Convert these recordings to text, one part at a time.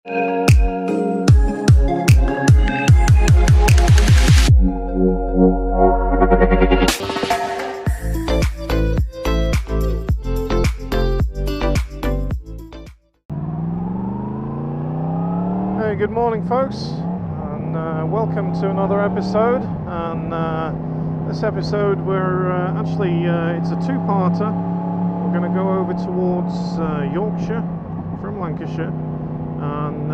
Hey, good morning folks, and welcome to another episode. And this episode we're actually it's a two-parter. We're going to go over towards Yorkshire from Lancashire, and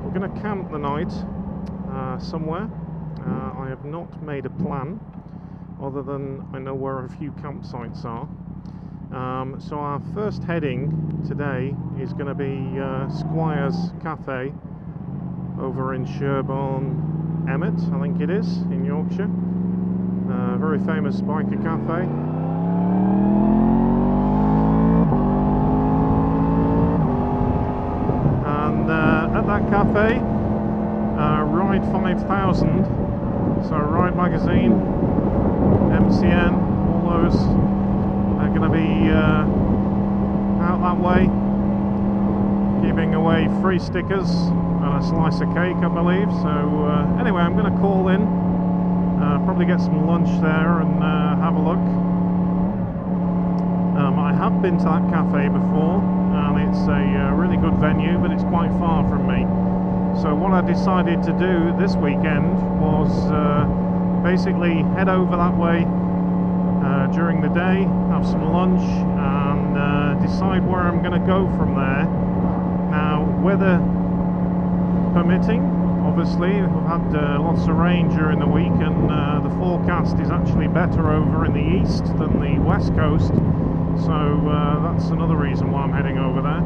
we're going to camp the night somewhere. I have not made a plan other than I know where a few campsites are. So our first heading today is going to be Squires Cafe over in Sherborne Emmet, I think it is, in Yorkshire. Very famous biker cafe. And at that cafe, Ride 5000, so Ride Magazine, MCN, all those are going to be out that way, giving away free stickers and a slice of cake, I believe. So anyway, I'm going to call in, probably get some lunch there and have a look. I have been to that cafe before, and it's a really good venue, but it's quite far from me. So what I decided to do this weekend was basically head over that way during the day, have some lunch, and decide where I'm going to go from there. Now, weather permitting, obviously, we've had lots of rain during the week, and the forecast is actually better over in the east than the west coast, so that's another reason why I'm heading over there.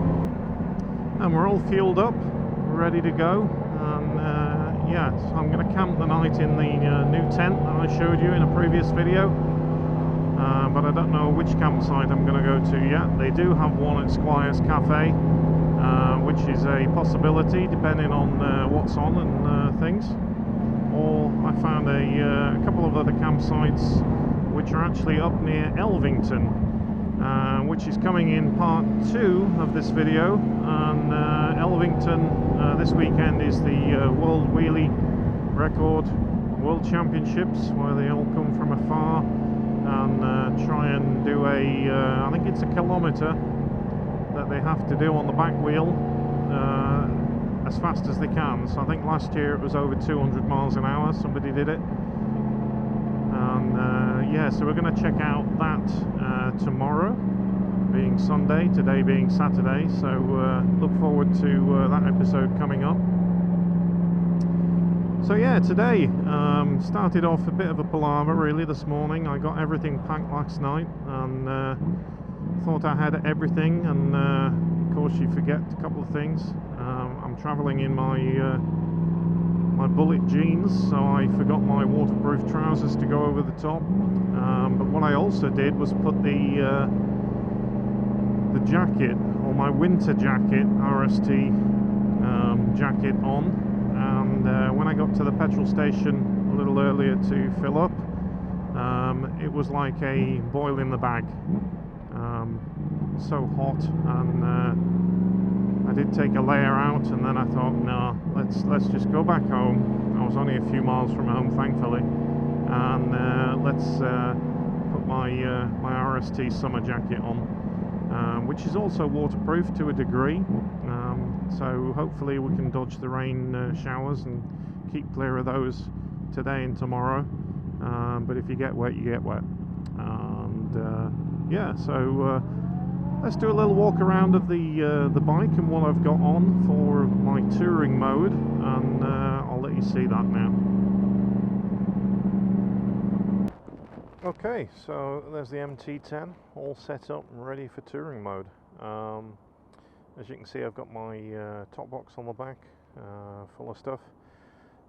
And we're all fueled up, ready to go, and yeah, so I'm going to camp the night in the new tent that I showed you in a previous video. But I don't know which campsite I'm going to go to yet. They do have one at Squires Cafe, which is a possibility depending on what's on and things. Or I found a couple of other campsites which are actually up near Elvington, which is coming in part 2 of this video. And Elvington this weekend is the World Wheelie Record World Championships, where they all come from afar and try and do a, I think it's a kilometre that they have to do on the back wheel as fast as they can. So I think last year it was over 200 miles an hour, somebody did it. And yeah, so we're going to check out that tomorrow, being Sunday, today being Saturday. So look forward to that episode coming up. So yeah, today started off a bit of a palaver really this morning. I got everything packed last night and thought I had everything, and of course you forget a couple of things. I'm travelling in my my bullet jeans, so I forgot my waterproof trousers to go over the top. But what I also did was put the jacket, or my winter jacket, RST jacket on. And when I got to the petrol station a little earlier to fill up, it was like a boil in the bag. So hot, and I did take a layer out, and then I thought, no, let's just go back home. I was only a few miles from home, thankfully, and let's put my my RST summer jacket on, which is also waterproof to a degree. So hopefully we can dodge the rain showers and keep clear of those today and tomorrow. But if you get wet, you get wet. And yeah, so let's do a little walk around of the bike and what I've got on for my touring mode, and I'll let you see that now. Okay, so there's the MT10 all set up and ready for touring mode. As you can see, I've got my top box on the back full of stuff,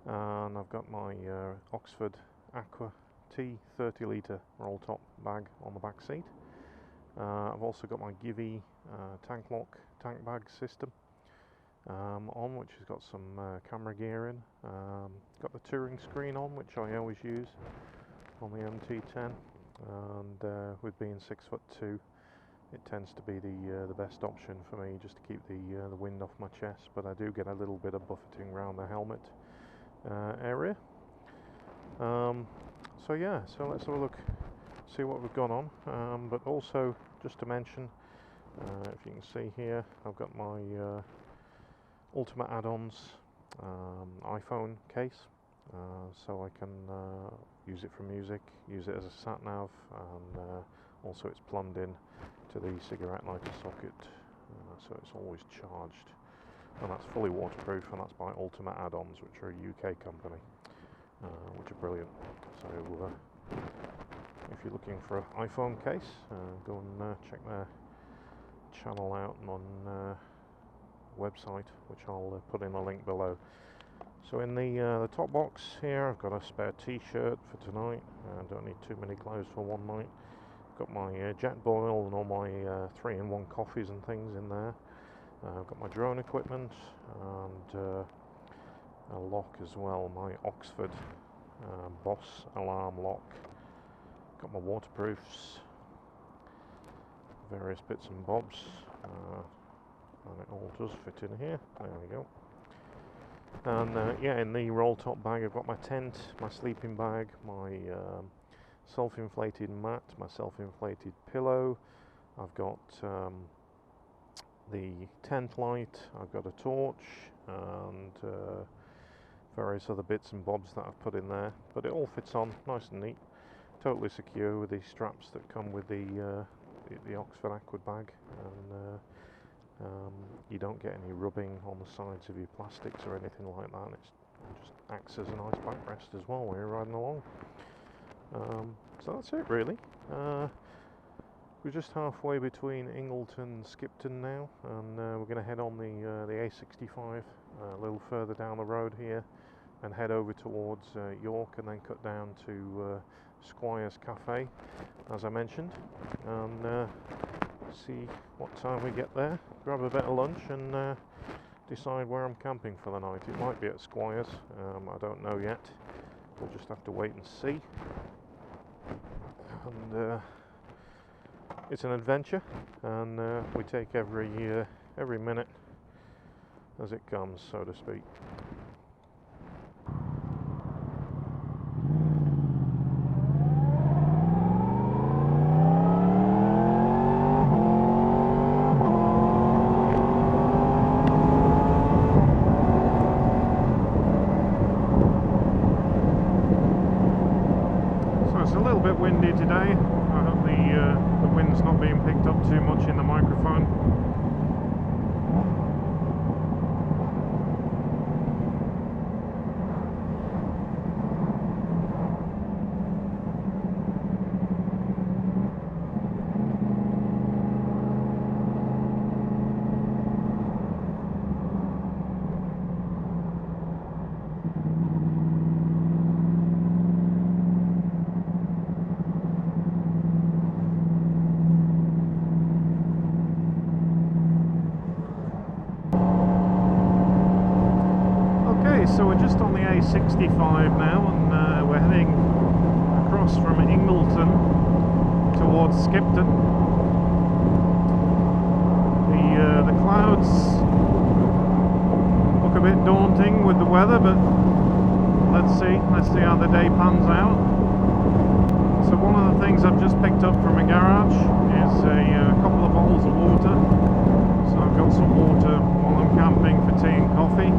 and I've got my Oxford Aqua T 30 litre roll top bag on the back seat. I've also got my Givi tank lock tank bag system on, which has got some camera gear in. Got the touring screen on, which I always use on the MT10, and with being 6'2", it tends to be the best option for me, just to keep the wind off my chest. But I do get a little bit of buffeting around the helmet area. So yeah, so let's have a look, see what we've got on. But also, just to mention, if you can see here, I've got my Ultimate add-ons iPhone case, so I can use it for music, use it as a sat-nav, and also it's plumbed in to the cigarette lighter socket, so it's always charged, and that's fully waterproof, and that's by Ultimate Add-ons, which are a UK company, which are brilliant. So if you're looking for an iPhone case, go and check their channel out on website, which I'll put in a link below. So in the top box here, I've got a spare t-shirt for tonight. I don't need too many clothes for one night. Got my jet boil and all my 3-in-1 coffees and things in there. I've got my drone equipment and a lock as well, my Oxford Boss alarm lock. Got my waterproofs, various bits and bobs, and it all does fit in here. There we go. And yeah, in the roll top bag I've got my tent, my sleeping bag, my self-inflated mat, my self-inflated pillow. I've got the tent light, I've got a torch, and various other bits and bobs that I've put in there. But it all fits on nice and neat, totally secure with the straps that come with the Oxford Aqua bag, and you don't get any rubbing on the sides of your plastics or anything like that. It just acts as a nice backrest as well when you're riding along. So that's it really. We're just halfway between Ingleton and Skipton now, and we're going to head on the A65 a little further down the road here, and head over towards York, and then cut down to Squires Cafe, as I mentioned, and see what time we get there, grab a bit of lunch, and decide where I'm camping for the night. It might be at Squires, I don't know yet. We'll just have to wait and see. And it's an adventure, and we take every minute as it comes, so to speak. Windy today. I hope the wind's not being picked up too much in the microphone. So we're just on the A65 now, and we're heading across from Ingleton towards Skipton. The clouds look a bit daunting with the weather, but let's see how the day pans out. So one of the things I've just picked up from a garage is a couple of bottles of water. So I've got some water while I'm camping for tea and coffee.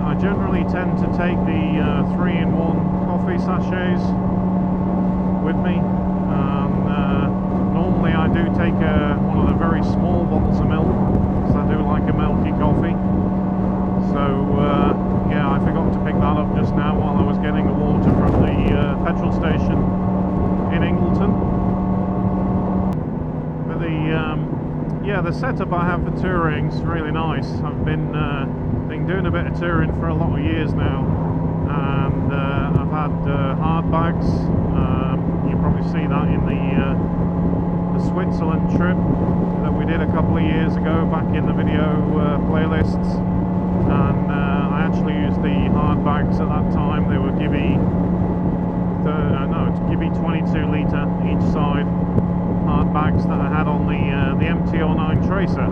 I generally tend to take the 3-in-1 coffee sachets with me. Normally I do take one of the very small bottles of milk, because I do like a milky coffee. So yeah, I forgot to pick that up just now while I was getting the water from the petrol station in Ingleton. But yeah, the setup I have for touring is really nice. I've been doing a bit of touring for a lot of years now, and I've had hard bags. You probably see that in the Switzerland trip that we did a couple of years ago back in the video playlists, and I actually used the hard bags at that time. They were Gibby Givi 22 litre each side hard bags that I had on the MT-09 Tracer,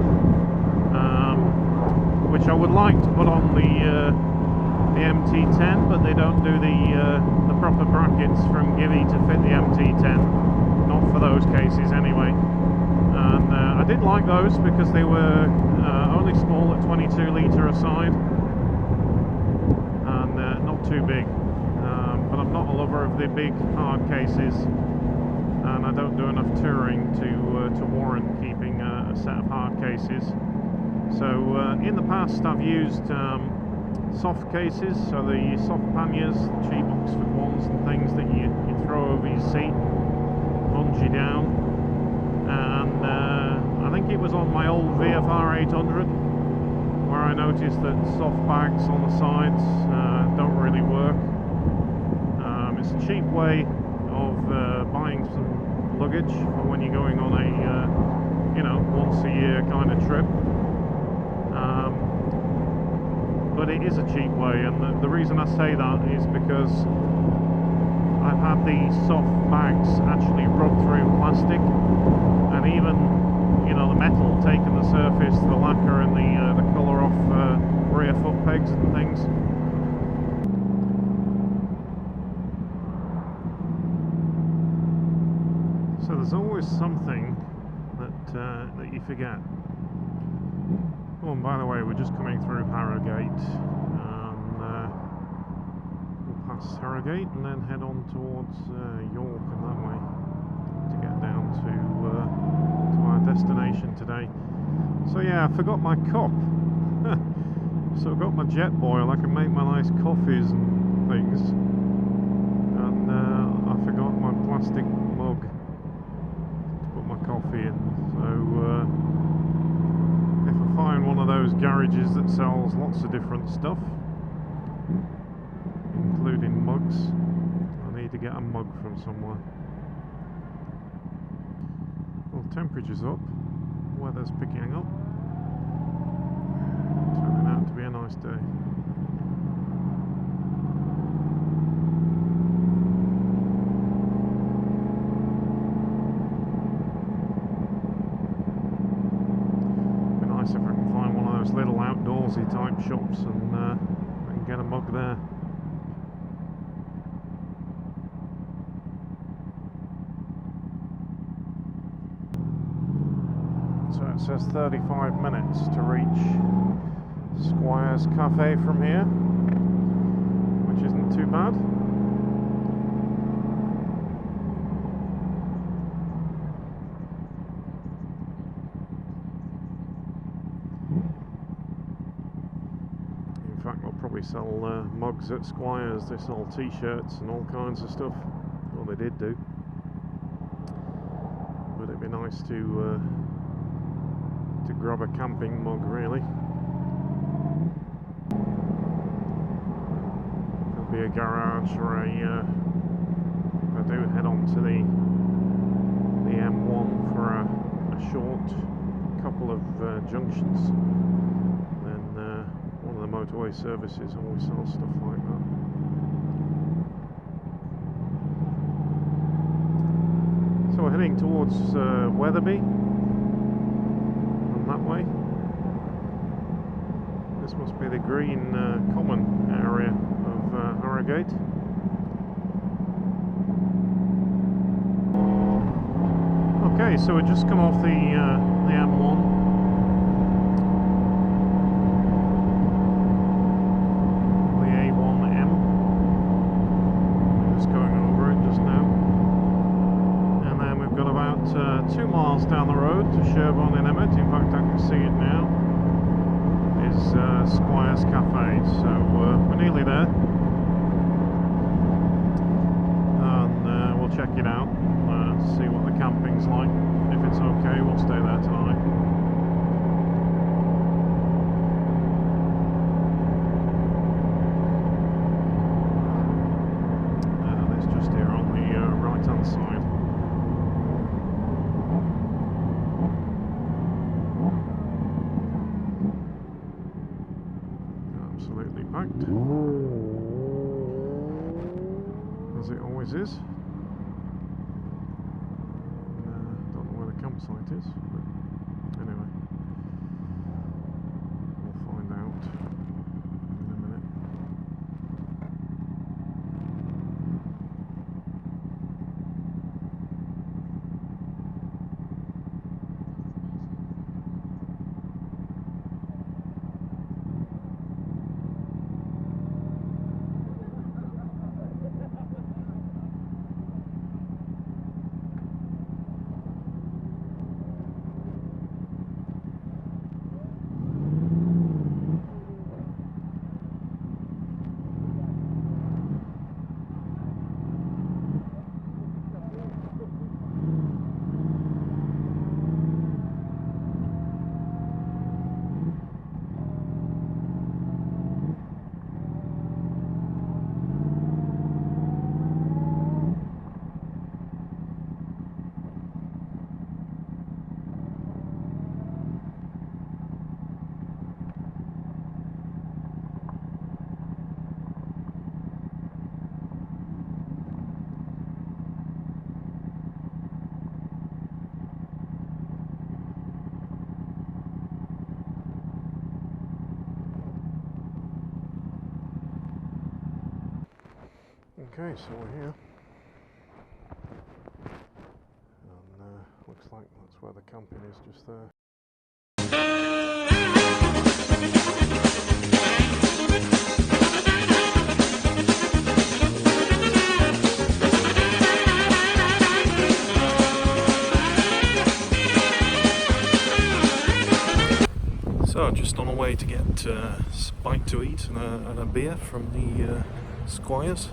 which I would like to put on the MT-10, but they don't do the proper brackets from Givi to fit the MT-10, not for those cases anyway. And I did like those because they were only small at 22 litre a side and not too big. But I'm not a lover of the big hard cases, and I don't do enough touring to warrant keeping a set of hard cases. So in the past I've used soft cases, so the soft panniers, cheap Oxford ones and things that you throw over your seat, bungee down. And I think it was on my old VFR 800 where I noticed that soft bags on the sides don't really work. It's a cheap way of buying some luggage for when you're going on a once a year kind of trip. But it is a cheap way, and the reason I say that is because I've had the soft bags actually rub through plastic, and even the metal taking the surface, the lacquer and the colour off rear foot pegs and things. So there's always something that you forget. Oh, and by the way, we're just coming through Harrogate, and we'll pass Harrogate and then head on towards York and that way to get down to our destination today. So yeah, I forgot my cup. So I've got my jet boil, I can make my nice coffees and things, and I forgot my plastic mug to put my coffee in. So if I find one of those garages that sells lots of different stuff, including mugs, I need to get a mug from somewhere. Well, temperature's up, weather's picking up, turning out to be a nice day. If I can find one of those little outdoorsy type shops and I can get a mug there. So it says 35 minutes to reach Squires Cafe from here, which isn't too bad. In fact, they'll probably sell mugs at Squires. They sell t-shirts and all kinds of stuff. Well, they did do. But it'd be nice to grab a camping mug, really. There'll be a garage or if I do head on to the M1 for a short couple of junctions, then one of the motorway services always sells stuff like that. So we're heading towards Wetherby, and that way. This must be the green common area of Harrogate. Okay, so we just come off the M1. We've got about 2 miles down the road to Sherborne in Emmet. In fact, I can see it now. Is Squires Cafe. So we're nearly there, and we'll check it out. See what the camping's like. If it's okay, we'll stay there tonight. It's just here on the right-hand side. Absolutely packed. as it always is. Don't know where the campsite is, but anyway, we'll find out in a minute. Okay, so we're here, and looks like that's where the camping is, just there. So just on our way to get a bite to eat and a beer from the Squires.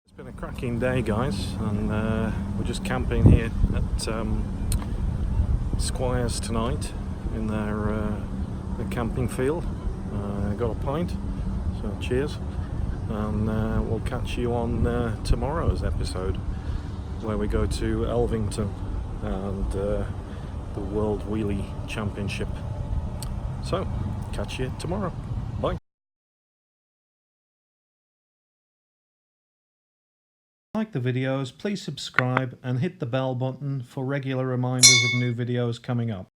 It's been a cracking day, guys, and we're just camping here at Squires tonight in their camping field. Got a pint, so cheers, and we'll catch you on tomorrow's episode, where we go to Elvington and the World Wheelie Championship. So, catch you tomorrow. Bye. Like the videos, please subscribe and hit the bell button for regular reminders of new videos coming up.